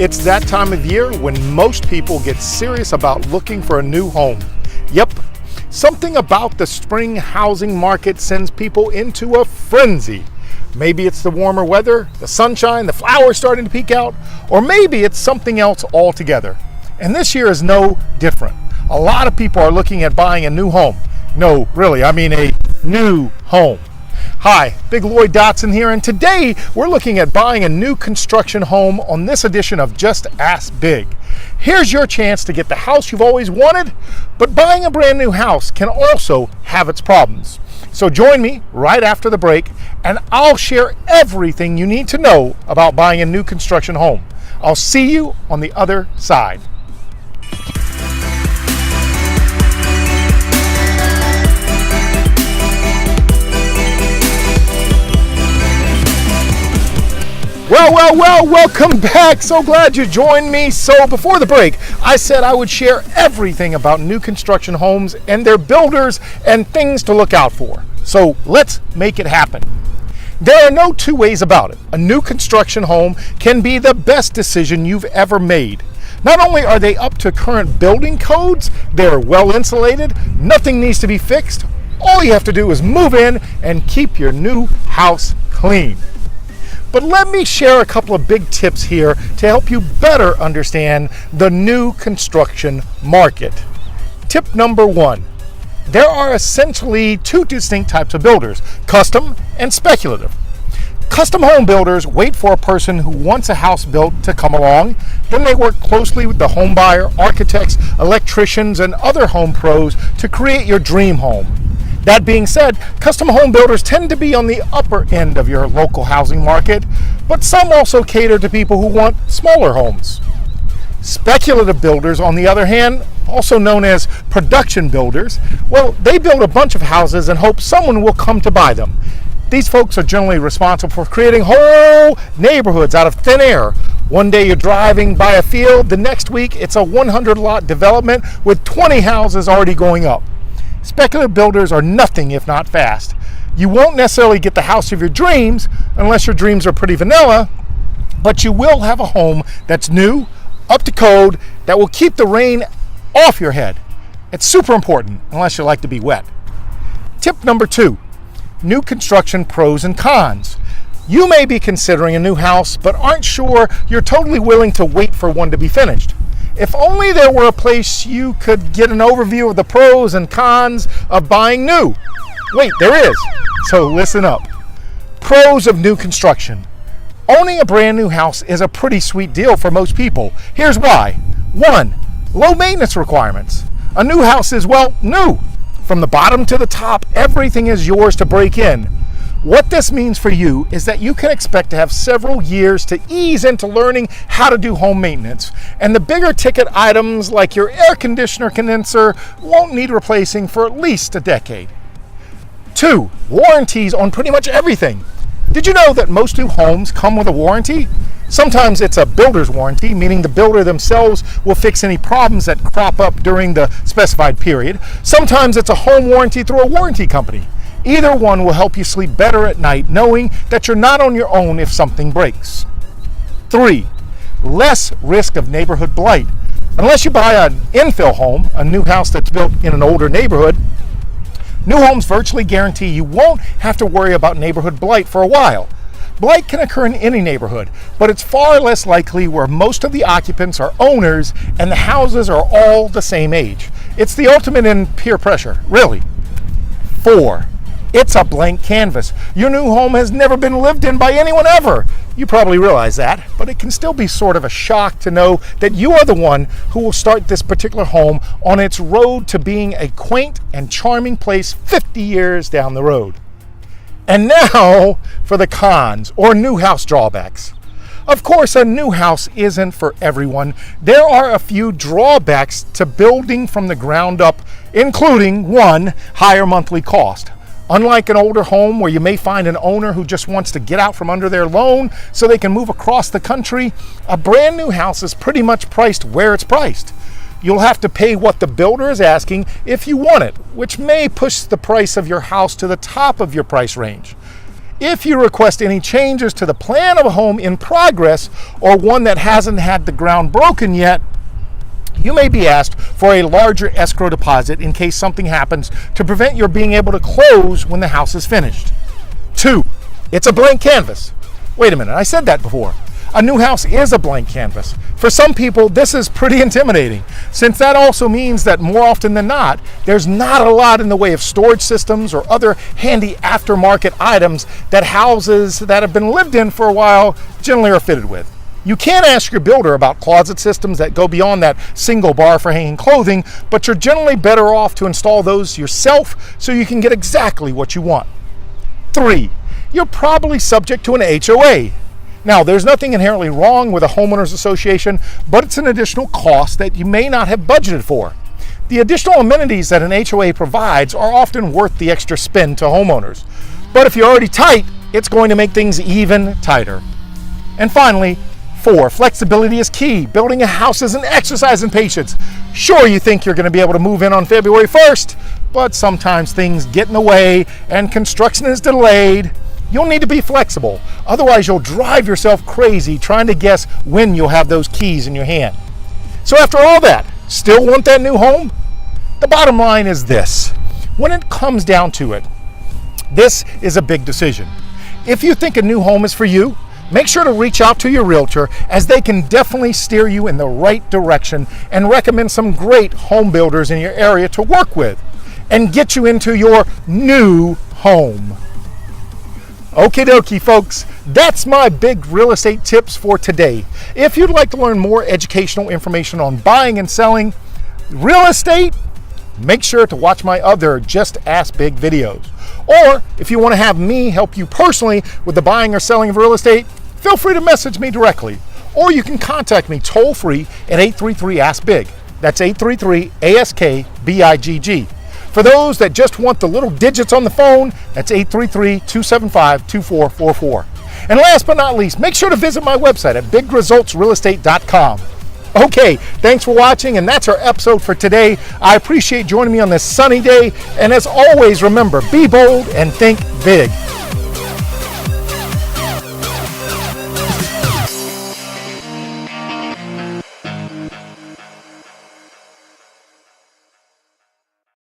It's that time of year when most people get serious about looking for a new home. Yep, something about the spring housing market sends people into a frenzy. Maybe it's the warmer weather, the sunshine, the flowers starting to peek out, or maybe it's something else altogether. And this year is no different. A lot of people are looking at buying a new home. No, really, I mean a new home. Hi, Big Lloyd Dotson here, and today we're looking at buying a new construction home on this edition of Just Ask Big. Here's your chance to get the house you've always wanted, but buying a brand new house can also have its problems. So join me right after the break, and I'll share everything you need to know about buying a new construction home. I'll see you on the other side. Well, welcome back. So glad you joined me. So before the break, I said I would share everything about new construction homes and their builders and things to look out for. So let's make it happen. There are no two ways about it. A new construction home can be the best decision you've ever made. Not only are they up to current building codes, they're well insulated, nothing needs to be fixed. All you have to do is move in and keep your new house clean. But let me share a couple of big tips here to help you better understand the new construction market. Tip number one, there are essentially two distinct types of builders, custom and speculative. Custom home builders wait for a person who wants a house built to come along. Then they work closely with the home buyer, architects, electricians, and other home pros to create your dream home. That being said, custom home builders tend to be on the upper end of your local housing market, but some also cater to people who want smaller homes. Speculative builders, on the other hand, also known as production builders, well, they build a bunch of houses and hope someone will come to buy them. These folks are generally responsible for creating whole neighborhoods out of thin air. One day you're driving by a field, the next week it's a 100-lot development with 20 houses already going up. Speculative builders are nothing if not fast. You won't necessarily get the house of your dreams unless your dreams are pretty vanilla, but you will have a home that's new, up to code, that will keep the rain off your head. It's super important unless you like to be wet. Tip number two, new construction pros and cons. You may be considering a new house but aren't sure you're totally willing to wait for one to be finished. If only there were a place you could get an overview of the pros and cons of buying new. Wait, there is. So listen up. Pros of new construction. Owning a brand new house is a pretty sweet deal for most people. Here's why. 1. Low maintenance requirements. A new house is, well, new. From the bottom to the top, everything is yours to break in. What this means for you is that you can expect to have several years to ease into learning how to do home maintenance. And the bigger ticket items like your air conditioner condenser won't need replacing for at least a decade. 2. Warranties on pretty much everything. Did you know that most new homes come with a warranty? Sometimes it's a builder's warranty, meaning the builder themselves will fix any problems that crop up during the specified period. Sometimes it's a home warranty through a warranty company. Either one will help you sleep better at night knowing that you're not on your own if something breaks. 3. Less risk of neighborhood blight. Unless you buy an infill home, a new house that's built in an older neighborhood, new homes virtually guarantee you won't have to worry about neighborhood blight for a while. Blight can occur in any neighborhood, but it's far less likely where most of the occupants are owners and the houses are all the same age. It's the ultimate in peer pressure, really. 4. It's a blank canvas. Your new home has never been lived in by anyone ever. You probably realize that, but it can still be sort of a shock to know that you are the one who will start this particular home on its road to being a quaint and charming place 50 years down the road. And now for the cons, or new house drawbacks. Of course, a new house isn't for everyone. There are a few drawbacks to building from the ground up, including 1, higher monthly cost. Unlike an older home where you may find an owner who just wants to get out from under their loan so they can move across the country, a brand new house is pretty much priced where it's priced. You'll have to pay what the builder is asking if you want it, which may push the price of your house to the top of your price range. If you request any changes to the plan of a home in progress or one that hasn't had the ground broken yet, you may be asked for a larger escrow deposit in case something happens to prevent your being able to close when the house is finished. 2, it's a blank canvas. Wait a minute, I said that before. A new house is a blank canvas. For some people, this is pretty intimidating, since that also means that more often than not, there's not a lot in the way of storage systems or other handy aftermarket items that houses that have been lived in for a while generally are fitted with. You can ask your builder about closet systems that go beyond that single bar for hanging clothing, but you're generally better off to install those yourself so you can get exactly what you want. 3, you're probably subject to an HOA. Now, there's nothing inherently wrong with a homeowners association, but it's an additional cost that you may not have budgeted for. The additional amenities that an HOA provides are often worth the extra spend to homeowners. But if you're already tight, it's going to make things even tighter. And finally, 4, flexibility is key. Building a house is an exercise in patience. Sure, you think you're going to be able to move in on February 1st, but sometimes things get in the way and construction is delayed. You'll need to be flexible. Otherwise, you'll drive yourself crazy trying to guess when you'll have those keys in your hand. So after all that, still want that new home? The bottom line is this. When it comes down to it, this is a big decision. If you think a new home is for you, make sure to reach out to your realtor, as they can definitely steer you in the right direction and recommend some great home builders in your area to work with and get you into your new home. Okie dokie, folks, that's my big real estate tips for today. If you'd like to learn more educational information on buying and selling real estate, make sure to watch my other Just Ask Big videos. Or if you want to have me help you personally with the buying or selling of real estate, feel free to message me directly. Or you can contact me toll free at 833-ASK-BIG. That's 833-ASK-BIGG. For those that just want the little digits on the phone, that's 833-275-2444. And last but not least, make sure to visit my website at BiggResultsRealEstate.com. Okay, thanks for watching, and that's our episode for today. I appreciate joining me on this sunny day, and as always, remember, be bold and think big.